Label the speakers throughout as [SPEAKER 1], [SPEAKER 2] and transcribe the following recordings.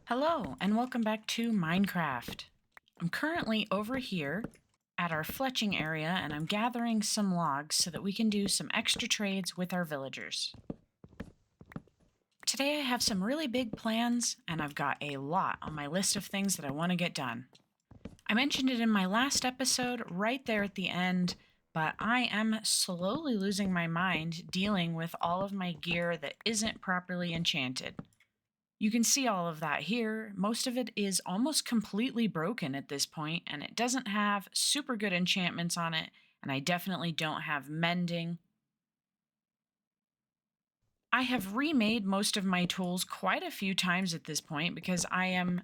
[SPEAKER 1] Hello, and welcome back to Minecraft. I'm currently over here at our fletching area, and I'm gathering some logs so that we can do some extra trades with our villagers. Today I have some really big plans, and I've got a lot on my list of things that I want to get done. I mentioned it in my last episode right there at the end, but I am slowly losing my mind dealing with all of my gear that isn't properly enchanted. You can see all of that here. Most of it is almost completely broken at this point, and it doesn't have super good enchantments on it, and I definitely don't have mending. I have remade most of my tools quite a few times at this point because I am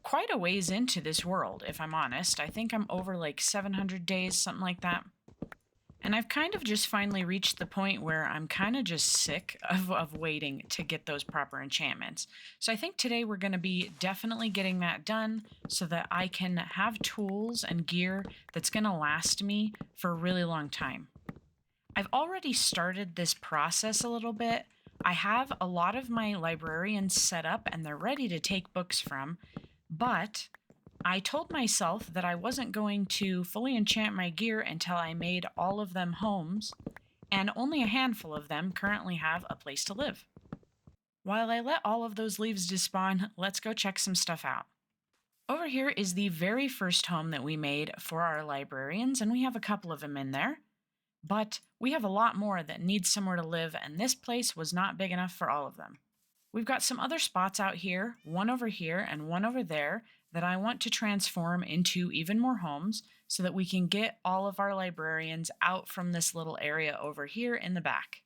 [SPEAKER 1] quite a ways into this world, if I'm honest. I think I'm over like 700 days, something like that. And I've kind of just finally reached the point where I'm kind of just sick of waiting to get those proper enchantments. So I think today we're going to be definitely getting that done so that I can have tools and gear that's going to last me for a really long time. I've already started this process a little bit. I have a lot of my librarians set up and they're ready to take books from, but I told myself that I wasn't going to fully enchant my gear until I made all of them homes, and only a handful of them currently have a place to live. While I let all of those leaves despawn, let's go check some stuff out. Over here is the very first home that we made for our librarians, and we have a couple of them in there. But we have a lot more that need somewhere to live, and this place was not big enough for all of them. We've got some other spots out here, one over here and one over there, that I want to transform into even more homes so that we can get all of our librarians out from this little area over here in the back.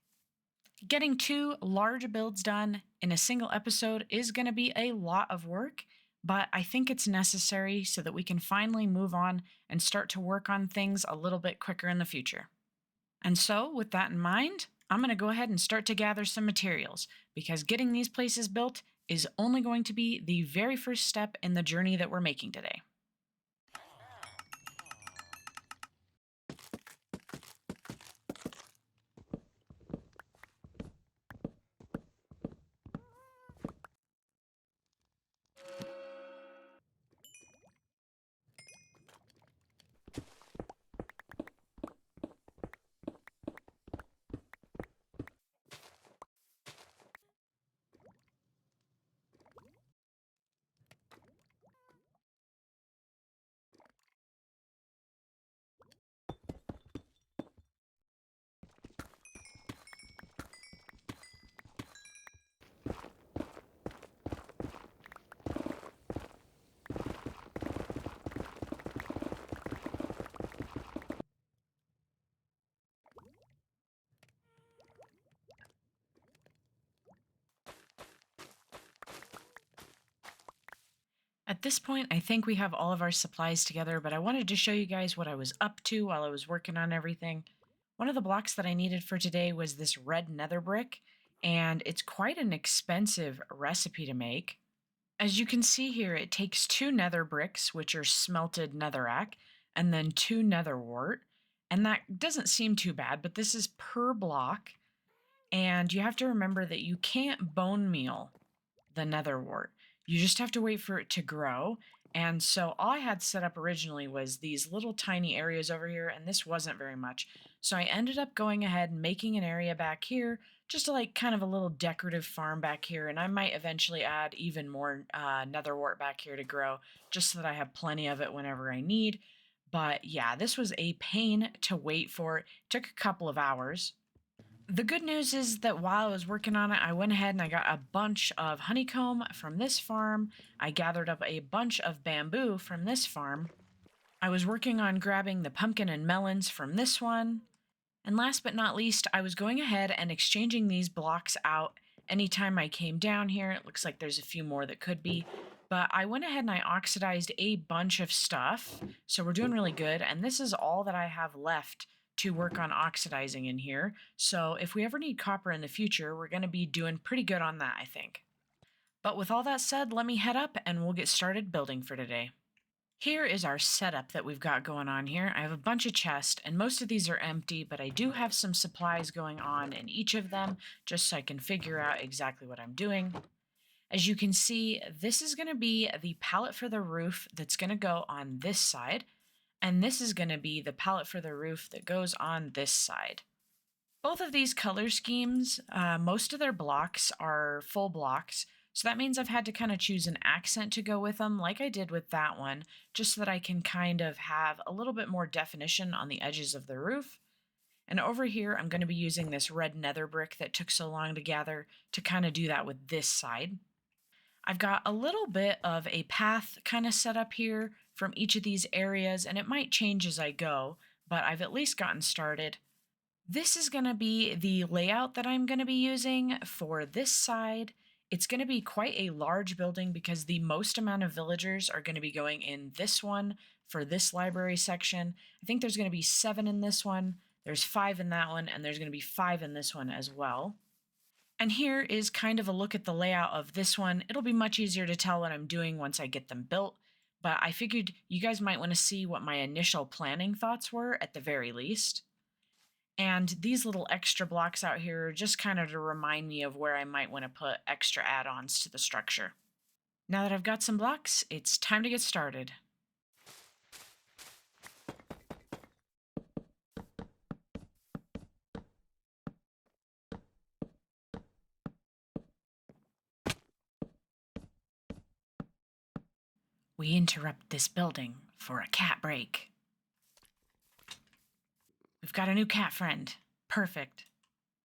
[SPEAKER 1] Getting two large builds done in a single episode is going to be a lot of work, but I think it's necessary so that we can finally move on and start to work on things a little bit quicker in the future. And so, with that in mind, I'm going to go ahead and start to gather some materials because getting these places built is only going to be the very first step in the journey that we're making today. At this point, I think we have all of our supplies together, but I wanted to show you guys what I was up to while I was working on everything. One of the blocks that I needed for today was this red nether brick, and it's quite an expensive recipe to make. As you can see here, it takes two nether bricks, which are smelted netherrack, and then two nether wart. And that doesn't seem too bad, but this is per block. And you have to remember that you can't bone meal the nether wart. You just have to wait for it to grow. And so all I had set up originally was these little tiny areas over here, and this wasn't very much. So I ended up going ahead and making an area back here, just like kind of a little decorative farm back here. And I might eventually add even more nether wart back here to grow, just so that I have plenty of it whenever I need. But yeah, this was a pain to wait for. It took a couple of hours. The good news is that while I was working on it, I went ahead and I got a bunch of honeycomb from this farm. I gathered up a bunch of bamboo from this farm. I was working on grabbing the pumpkin and melons from this one. And last but not least, I was going ahead and exchanging these blocks out anytime I came down here. It looks like there's a few more that could be. But I went ahead and I oxidized a bunch of stuff. So we're doing really good. And this is all that I have left to work on oxidizing in here. So if we ever need copper in the future, we're going to be doing pretty good on that, I think. But with all that said, let me head up and we'll get started building for today. Here is our setup that we've got going on here. I have a bunch of chests, and most of these are empty, but I do have some supplies going on in each of them, just so I can figure out exactly what I'm doing. As you can see, this is going to be the pallet for the roof that's going to go on this side, and this is going to be the pallet for the roof that goes on this side. Both of these color schemes, most of their blocks are full blocks, so that means I've had to kind of choose an accent to go with them, like I did with that one, just so that I can kind of have a little bit more definition on the edges of the roof. And over here, I'm going to be using this red nether brick that took so long to gather to kind of do that with this side. I've got a little bit of a path kind of set up here from each of these areas, and it might change as I go, but I've at least gotten started. This is going to be the layout that I'm going to be using for this side. It's going to be quite a large building because the most amount of villagers are going to be going in this one for this library section. I think there's going to be 7 in this one, there's 5 in that one, and there's going to be 5 in this one as well. And here is kind of a look at the layout of this one. It'll be much easier to tell what I'm doing once I get them built, but I figured you guys might want to see what my initial planning thoughts were at the very least. And these little extra blocks out here are just kind of to remind me of where I might want to put extra add-ons to the structure. Now that I've got some blocks, it's time to get started. We interrupt this building for a cat break. We've got a new cat friend. Perfect.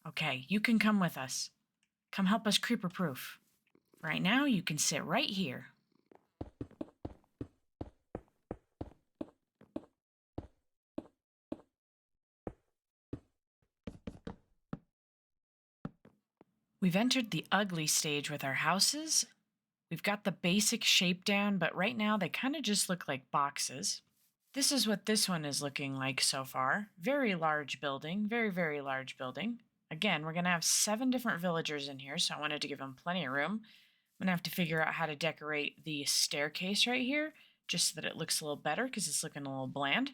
[SPEAKER 1] Okay, you can come with us. Come help us creeper-proof. Right now, you can sit right here. We've entered the ugly stage with our houses. We've got the basic shape down, but right now they kind of just look like boxes. This is what this one is looking like so far. Very large building, very, very large building. Again, we're going to have 7 different villagers in here, so I wanted to give them plenty of room. I'm going to have to figure out how to decorate the staircase right here, just so that it looks a little better because it's looking a little bland.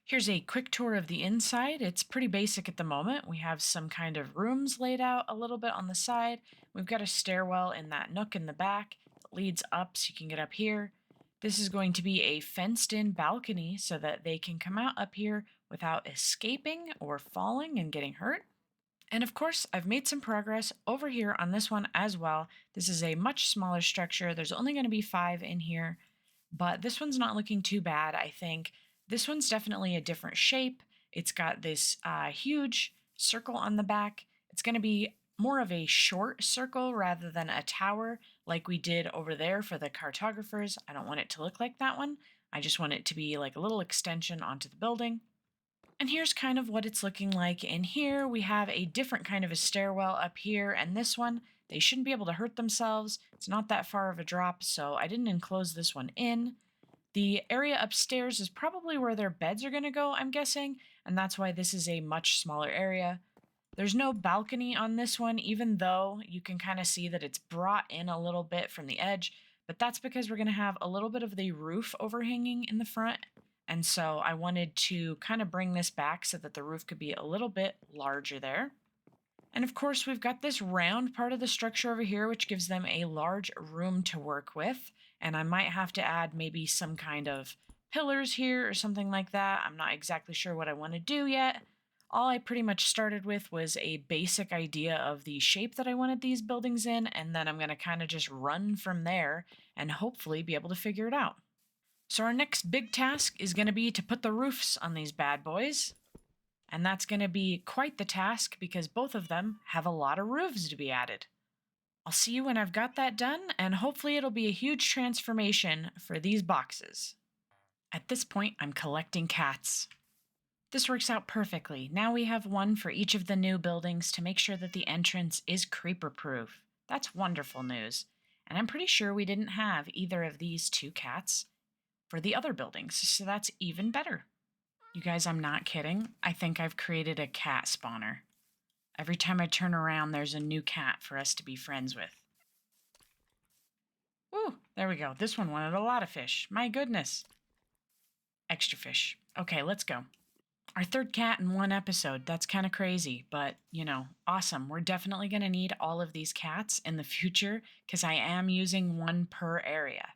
[SPEAKER 1] Here's a quick tour of the inside. It's pretty basic at the moment. We have some kind of rooms laid out a little bit on the side. We've got a stairwell in that nook in the back that leads up so you can get up here. This is going to be a fenced-in balcony so that they can come out up here without escaping or falling and getting hurt. And of course, I've made some progress over here on this one as well. This is a much smaller structure. There's only going to be 5 in here, but this one's not looking too bad, I think. This one's definitely a different shape. It's got this huge circle on the back. It's going to be more of a short circle rather than a tower like we did over there for the cartographers. I don't want it to look like that one. I just want it to be like a little extension onto the building. And here's kind of what it's looking like in here. We have a different kind of a stairwell up here, and this one, they shouldn't be able to hurt themselves. It's not that far of a drop, so I didn't enclose this one in. The area upstairs is probably where their beds are going to go, I'm guessing, and that's why this is a much smaller area. There's no balcony on this one, even though you can kind of see that it's brought in a little bit from the edge, but that's because we're going to have a little bit of the roof overhanging in the front, and so I wanted to kind of bring this back so that the roof could be a little bit larger there. And of course, we've got this round part of the structure over here, which gives them a large room to work with. And I might have to add maybe some kind of pillars here or something like that. I'm not exactly sure what I want to do yet. All I pretty much started with was a basic idea of the shape that I wanted these buildings in, and then I'm going to kind of just run from there and hopefully be able to figure it out. So our next big task is going to be to put the roofs on these bad boys. And that's going to be quite the task because both of them have a lot of roofs to be added. I'll see you when I've got that done, and hopefully it'll be a huge transformation for these boxes. At this point, I'm collecting cats. This works out perfectly. Now we have one for each of the new buildings to make sure that the entrance is creeper-proof. That's wonderful news. And I'm pretty sure we didn't have either of these 2 cats for the other buildings, so that's even better. You guys, I'm not kidding. I think I've created a cat spawner. Every time I turn around, there's a new cat for us to be friends with. Woo, there we go. This one wanted a lot of fish. My goodness. Extra fish. Okay, let's go. Our third cat in one episode. That's kind of crazy, but awesome. We're definitely going to need all of these cats in the future because I am using one per area.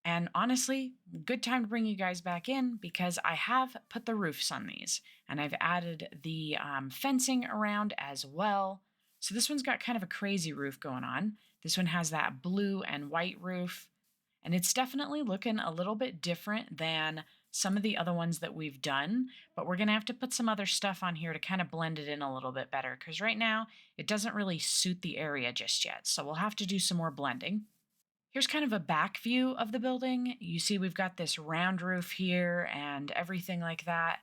[SPEAKER 1] And honestly, good time to bring you guys back in because I have put the roofs on these and I've added the fencing around as well. So this one's got kind of a crazy roof going on. This one has that blue and white roof, and it's definitely looking a little bit different than some of the other ones that we've done, but we're going to have to put some other stuff on here to kind of blend it in a little bit better because right now it doesn't really suit the area just yet. So we'll have to do some more blending. Here's kind of a back view of the building. You see we've got this round roof here and everything like that.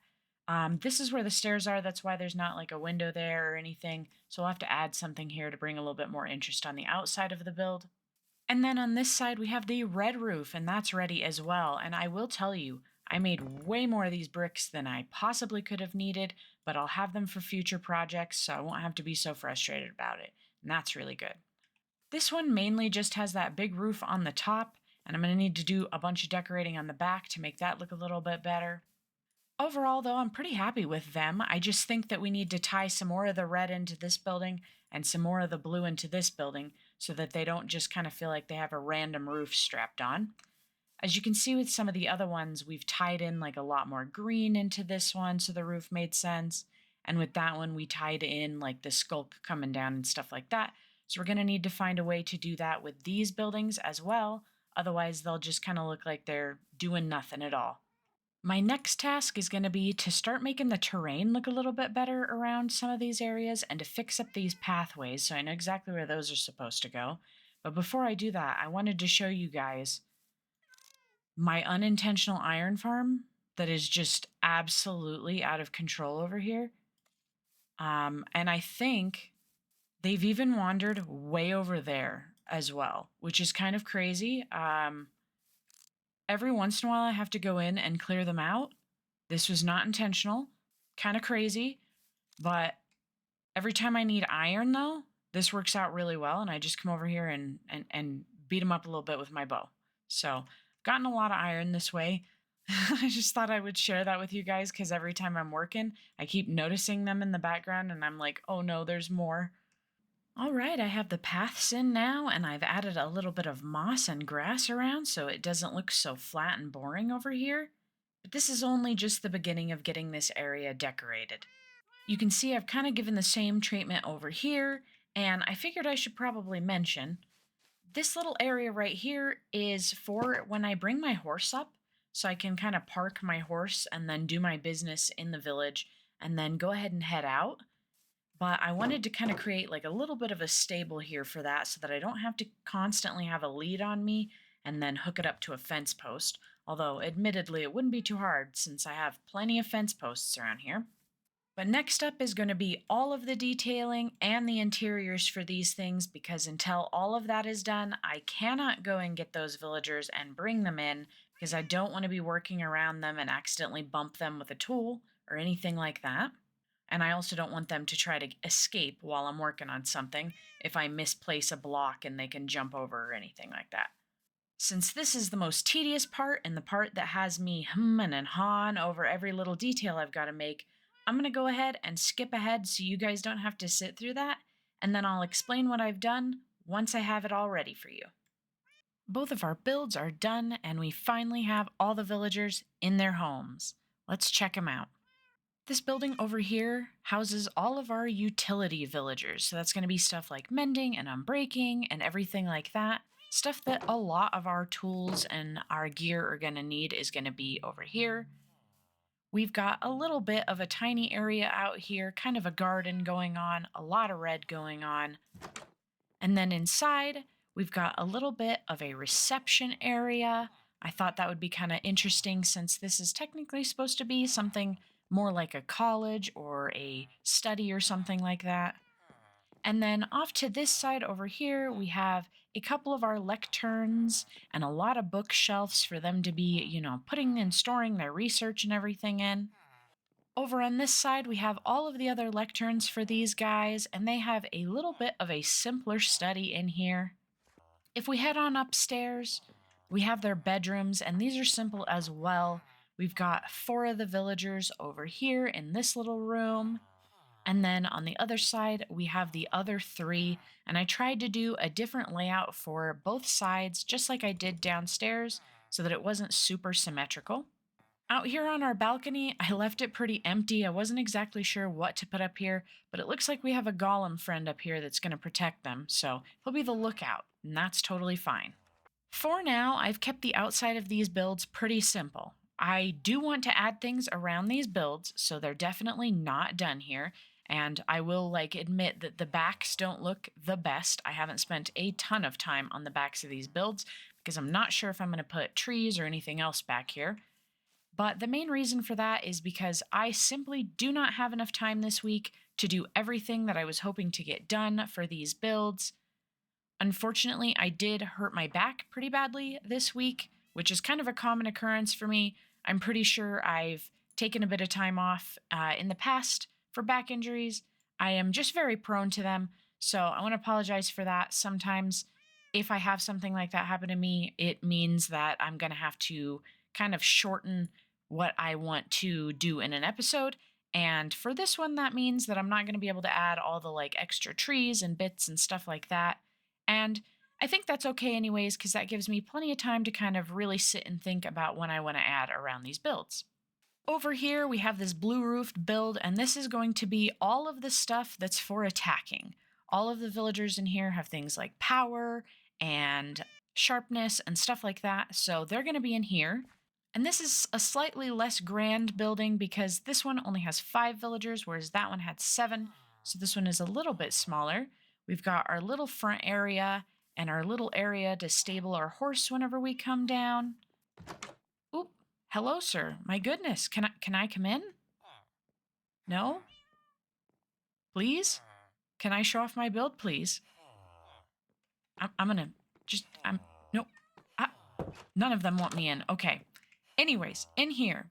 [SPEAKER 1] This is where the stairs are. That's why there's not like a window there or anything. So we'll have to add something here to bring a little bit more interest on the outside of the build. And then on this side, we have the red roof, and that's ready as well. And I will tell you, I made way more of these bricks than I possibly could have needed, but I'll have them for future projects, so I won't have to be so frustrated about it. And that's really good. This one mainly just has that big roof on the top, and I'm going to need to do a bunch of decorating on the back to make that look a little bit better. Overall, though, I'm pretty happy with them. I just think that we need to tie some more of the red into this building and some more of the blue into this building so that they don't just kind of feel like they have a random roof strapped on. As you can see with some of the other ones, we've tied in like a lot more green into this one so the roof made sense. And with that one, we tied in like the skulk coming down and stuff like that. So we're going to need to find a way to do that with these buildings as well. Otherwise, they'll just kind of look like they're doing nothing at all. My next task is going to be to start making the terrain look a little bit better around some of these areas and to fix up these pathways so I know exactly where those are supposed to go. But before I do that, I wanted to show you guys my unintentional iron farm that is just absolutely out of control over here. And I think they've even wandered way over there as well, which is kind of crazy. Every once in a while, I have to go in and clear them out. This was not intentional, kind of crazy, but every time I need iron, though, this works out really well, and I just come over here and beat them up a little bit with my bow. So, gotten a lot of iron this way. I just thought I would share that with you guys because every time I'm working, I keep noticing them in the background, and I'm like, oh no, there's more. All right, I have the paths in now, and I've added a little bit of moss and grass around so it doesn't look so flat and boring over here. But this is only just the beginning of getting this area decorated. You can see I've kind of given the same treatment over here, and I figured I should probably mention this little area right here is for when I bring my horse up, so I can kind of park my horse and then do my business in the village and then go ahead and head out. But I wanted to kind of create like a little bit of a stable here for that so that I don't have to constantly have a lead on me and then hook it up to a fence post. Although, admittedly, it wouldn't be too hard since I have plenty of fence posts around here. But next up is going to be all of the detailing and the interiors for these things because until all of that is done, I cannot go and get those villagers and bring them in because I don't want to be working around them and accidentally bump them with a tool or anything like that. And I also don't want them to try to escape while I'm working on something if I misplace a block and they can jump over or anything like that. Since this is the most tedious part and the part that has me humming and hawing over every little detail I've got to make, I'm going to go ahead and skip ahead so you guys don't have to sit through that, and then I'll explain what I've done once I have it all ready for you. Both of our builds are done, and we finally have all the villagers in their homes. Let's check them out. This building over here houses all of our utility villagers. So that's going to be stuff like mending and unbreaking and everything like that. Stuff that a lot of our tools and our gear are going to need is going to be over here. We've got a little bit of a tiny area out here, kind of a garden going on, a lot of red going on. And then inside, we've got a little bit of a reception area. I thought that would be kind of interesting since this is technically supposed to be something more like a college or a study or something like that. And then off to this side over here, we have a couple of our lecterns and a lot of bookshelves for them to be, putting and storing their research and everything in. Over on this side, we have all of the other lecterns for these guys, and they have a little bit of a simpler study in here. If we head on upstairs, we have their bedrooms, and these are simple as well. We've got four of the villagers over here in this little room. And then on the other side, we have the other three. And I tried to do a different layout for both sides, just like I did downstairs, so that it wasn't super symmetrical. Out here on our balcony, I left it pretty empty. I wasn't exactly sure what to put up here, but it looks like we have a golem friend up here that's going to protect them, so he'll be the lookout, and that's totally fine. For now, I've kept the outside of these builds pretty simple. I do want to add things around these builds, so they're definitely not done here. And I will admit that the backs don't look the best. I haven't spent a ton of time on the backs of these builds because I'm not sure if I'm going to put trees or anything else back here. But the main reason for that is because I simply do not have enough time this week to do everything that I was hoping to get done for these builds. Unfortunately, I did hurt my back pretty badly this week, which is kind of a common occurrence for me. I'm pretty sure I've taken a bit of time off in the past for back injuries. I am just very prone to them, so I want to apologize for that. Sometimes, if I have something like that happen to me, it means that I'm going to have to kind of shorten what I want to do in an episode. And for this one, that means that I'm not going to be able to add all the extra trees and bits and stuff like that. And I think that's okay, anyways, because that gives me plenty of time to kind of really sit and think about when I want to add around these builds. Over here, we have this blue roofed build, and this is going to be all of the stuff that's for attacking. All of the villagers in here have things like power and sharpness and stuff like that, so they're going to be in here. And this is a slightly less grand building because this one only has 5 villagers, whereas that one had 7. So this one is a little bit smaller. We've got our little front area and our little area to stable our horse whenever we come down. Oop, hello, sir. My goodness, can I come in? No? Please? Can I show off my build, please? I'm gonna nope. Ah, none of them want me in. Okay. Anyways, in here,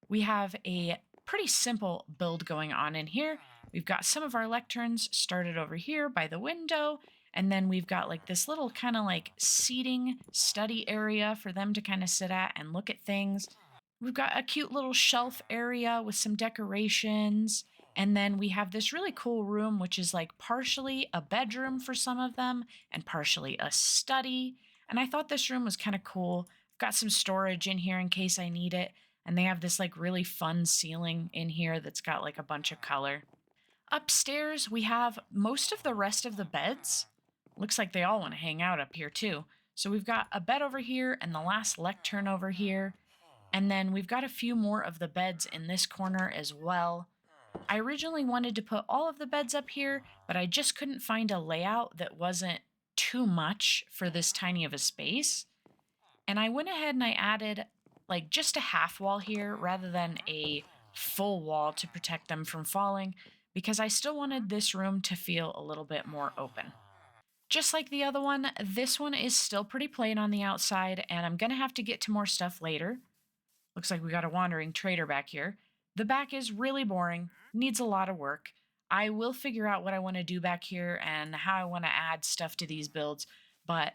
[SPEAKER 1] we have a pretty simple build going on in here. We've got some of our lecterns started over here by the window, and then we've got this little kind of seating study area for them to kind of sit at and look at things. We've got a cute little shelf area with some decorations, and then we have this really cool room, which is partially a bedroom for some of them and partially a study. And I thought this room was kind of cool. I've got some storage in here in case I need it. And they have this really fun ceiling in here that's got a bunch of color. Upstairs, we have most of the rest of the beds. Looks like they all want to hang out up here too. So we've got a bed over here and the last lectern over here. And then we've got a few more of the beds in this corner as well. I originally wanted to put all of the beds up here, but I just couldn't find a layout that wasn't too much for this tiny of a space. And I went ahead and I added just a half wall here rather than a full wall to protect them from falling, because I still wanted this room to feel a little bit more open. Just like the other one, this one is still pretty plain on the outside, and I'm going to have to get to more stuff later. Looks like we got a wandering trader back here. The back is really boring, needs a lot of work. I will figure out what I want to do back here and how I want to add stuff to these builds, but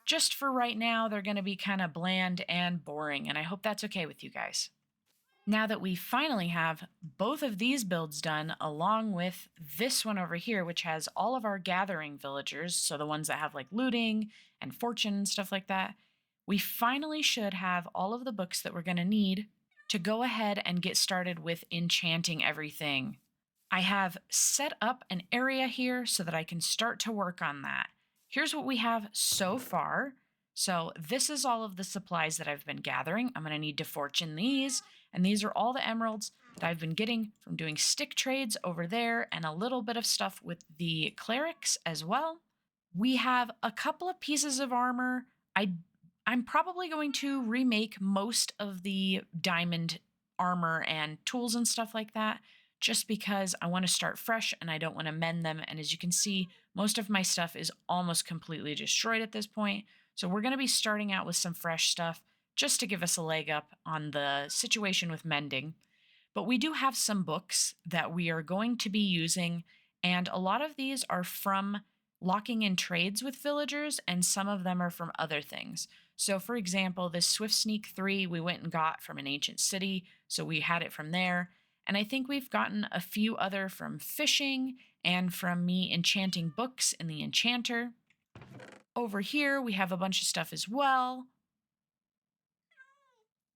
[SPEAKER 1] just for right now, they're going to be kind of bland and boring, and I hope that's okay with you guys. Now that we finally have both of these builds done, along with this one over here, which has all of our gathering villagers, so the ones that have looting and fortune and stuff like that, we finally should have all of the books that we're going to need to go ahead and get started with enchanting everything. I have set up an area here so that I can start to work on that. Here's what we have so far. So this is all of the supplies that I've been gathering. I'm going to need to fortune these, and these are all the emeralds that I've been getting from doing stick trades over there and a little bit of stuff with the clerics as well. We have a couple of pieces of armor. I'm probably going to remake most of the diamond armor and tools and stuff like that, just because I want to start fresh and I don't want to mend them. And as you can see, most of my stuff is almost completely destroyed at this point. So we're going to be starting out with some fresh stuff just to give us a leg up on the situation with mending. But we do have some books that we are going to be using, and a lot of these are from locking in trades with villagers, and some of them are from other things. So, for example, this Swift Sneak 3 we went and got from an ancient city, so we had it from there. And I think we've gotten a few other from fishing and from me enchanting books in the Enchanter. Over here, we have a bunch of stuff as well.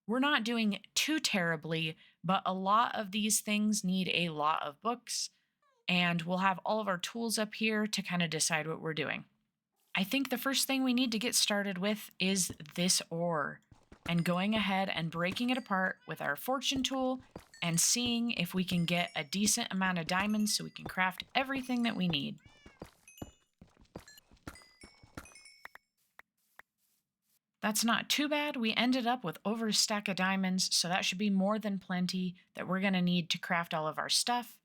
[SPEAKER 1] We're not doing too terribly, but a lot of these things need a lot of books, and we'll have all of our tools up here to kind of decide what we're doing. I think the first thing we need to get started with is this ore, and going ahead and breaking it apart with our fortune tool and seeing if we can get a decent amount of diamonds so we can craft everything that we need. That's not too bad. We ended up with over a stack of diamonds, so that should be more than plenty that we're going to need to craft all of our stuff.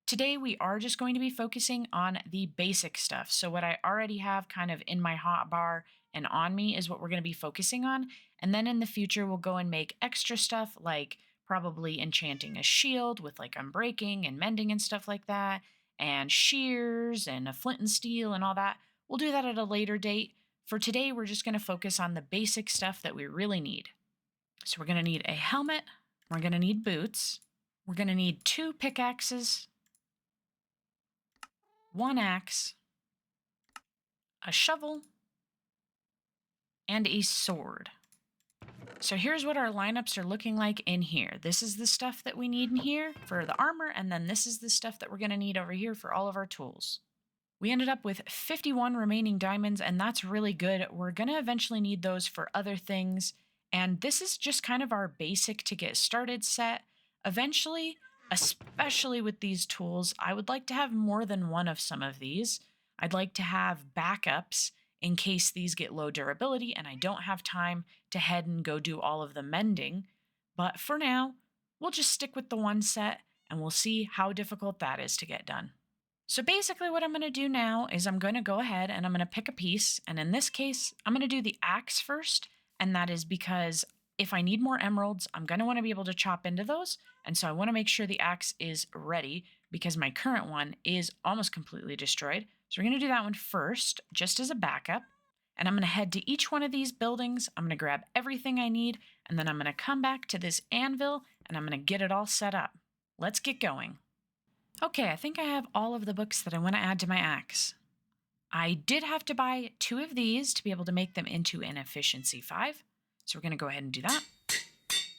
[SPEAKER 1] Today, we are just going to be focusing on the basic stuff. So what I already have kind of in my hotbar and on me is what we're going to be focusing on. And then in the future, we'll go and make extra stuff like probably enchanting a shield with like unbreaking and mending and stuff like that, and shears and a flint and steel and all that. We'll do that at a later date. For today, we're just going to focus on the basic stuff that we really need. So we're going to need a helmet. We're going to need boots. We're going to need 2 pickaxes, 1 axe, a shovel, and a sword. So here's what our lineups are looking like in here. This is the stuff that we need in here for the armor, and then this is the stuff that we're going to need over here for all of our tools. We ended up with 51 remaining diamonds, and that's really good. We're going to eventually need those for other things, and this is just kind of our basic to get started set. Eventually, especially with these tools, I would like to have more than one of some of these. I'd like to have backups in case these get low durability and I don't have time to head and go do all of the mending. But for now, we'll just stick with the one set and we'll see how difficult that is to get done. So basically what I'm going to do now is I'm going to go ahead and I'm going to pick a piece. And in this case, I'm going to do the axe first. And that is because if I need more emeralds, I'm going to want to be able to chop into those. And so I want to make sure the axe is ready because my current one is almost completely destroyed. So we're going to do that one first, just as a backup. And I'm going to head to each one of these buildings. I'm going to grab everything I need. And then I'm going to come back to this anvil and I'm going to get it all set up. Let's get going. Okay, I think I have all of the books that I want to add to my axe. I did have to buy 2 of these to be able to make them into an efficiency 5. So we're going to go ahead and do that.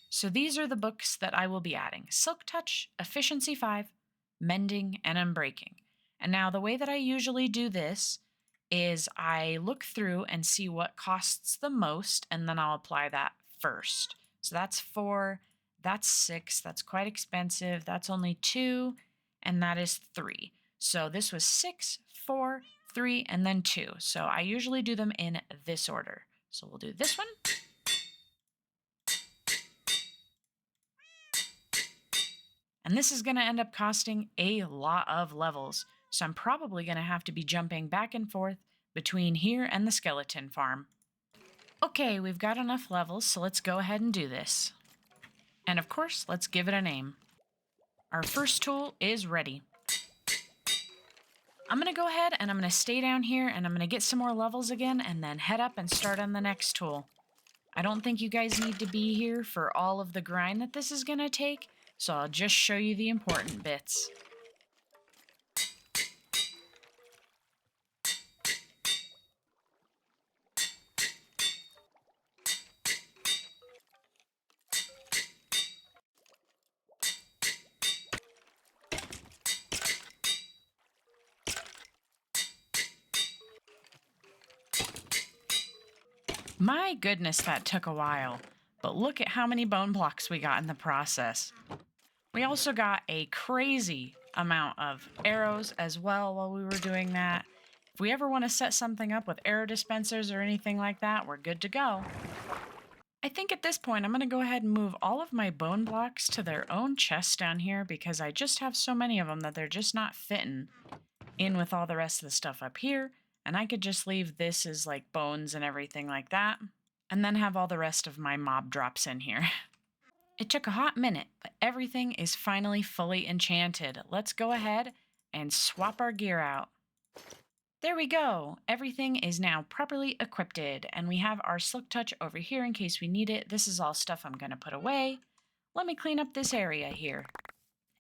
[SPEAKER 1] So these are the books that I will be adding: Silk Touch, Efficiency 5, Mending, and Unbreaking. And now the way that I usually do this is I look through and see what costs the most, and then I'll apply that first. So that's 4, that's 6, that's quite expensive, that's only 2, and that is 3. So this was 6, 4, 3, and then 2. So I usually do them in this order. So we'll do this one. And this is going to end up costing a lot of levels. So I'm probably going to have to be jumping back and forth between here and the skeleton farm. Okay, we've got enough levels, so let's go ahead and do this. And of course, let's give it a name. Our first tool is ready. I'm going to go ahead and I'm going to stay down here and I'm going to get some more levels again and then head up and start on the next tool. I don't think you guys need to be here for all of the grind that this is going to take, so I'll just show you the important bits. My goodness, that took a while, but look at how many bone blocks we got in the process. We also got a crazy amount of arrows as well while we were doing that. If we ever want to set something up with arrow dispensers or anything like that, we're good to go. I think at this point, I'm going to go ahead and move all of my bone blocks to their own chests down here because I just have so many of them that they're just not fitting in with all the rest of the stuff up here. And I could just leave this as like bones and everything like that, and then have all the rest of my mob drops in here. It took a hot minute, but everything is finally fully enchanted. Let's go ahead and swap our gear out. There we go. Everything is now properly equipped, and we have our Silk Touch over here in case we need it. This is all stuff I'm going to put away. Let me clean up this area here.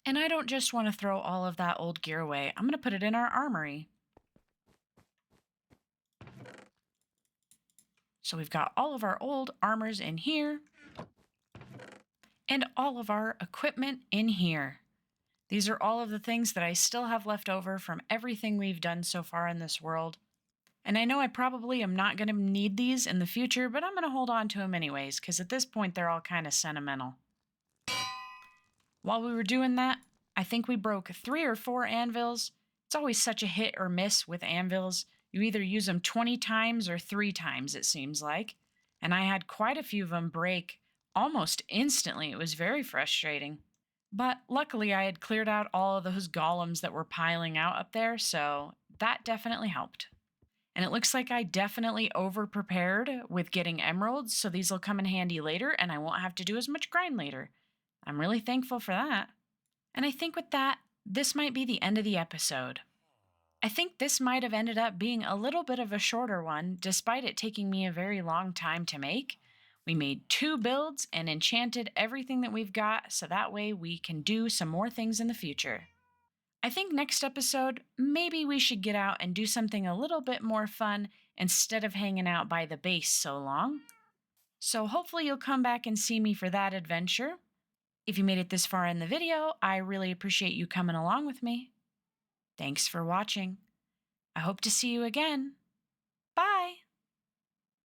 [SPEAKER 1] And I don't just want to throw all of that old gear away. I'm going to put it in our armory. So we've got all of our old armors in here and all of our equipment in here. These are all of the things that I still have left over from everything we've done so far in this world. And I know I probably am not going to need these in the future, but I'm going to hold on to them anyways, because at this point they're all kind of sentimental. While we were doing that, I think we broke 3 or 4 anvils. It's always such a hit or miss with anvils. You either use them 20 times or 3 times, it seems like. And I had quite a few of them break almost instantly. It was very frustrating. But luckily, I had cleared out all of those golems that were piling out up there, so that definitely helped. And it looks like I definitely over-prepared with getting emeralds, so these will come in handy later, and I won't have to do as much grind later. I'm really thankful for that. And I think with that, this might be the end of the episode. I think this might have ended up being a little bit of a shorter one, despite it taking me a very long time to make. We made 2 builds and enchanted everything that we've got, so that way we can do some more things in the future. I think next episode, maybe we should get out and do something a little bit more fun instead of hanging out by the base so long. So hopefully you'll come back and see me for that adventure. If you made it this far in the video, I really appreciate you coming along with me. Thanks for watching. I hope to see you again.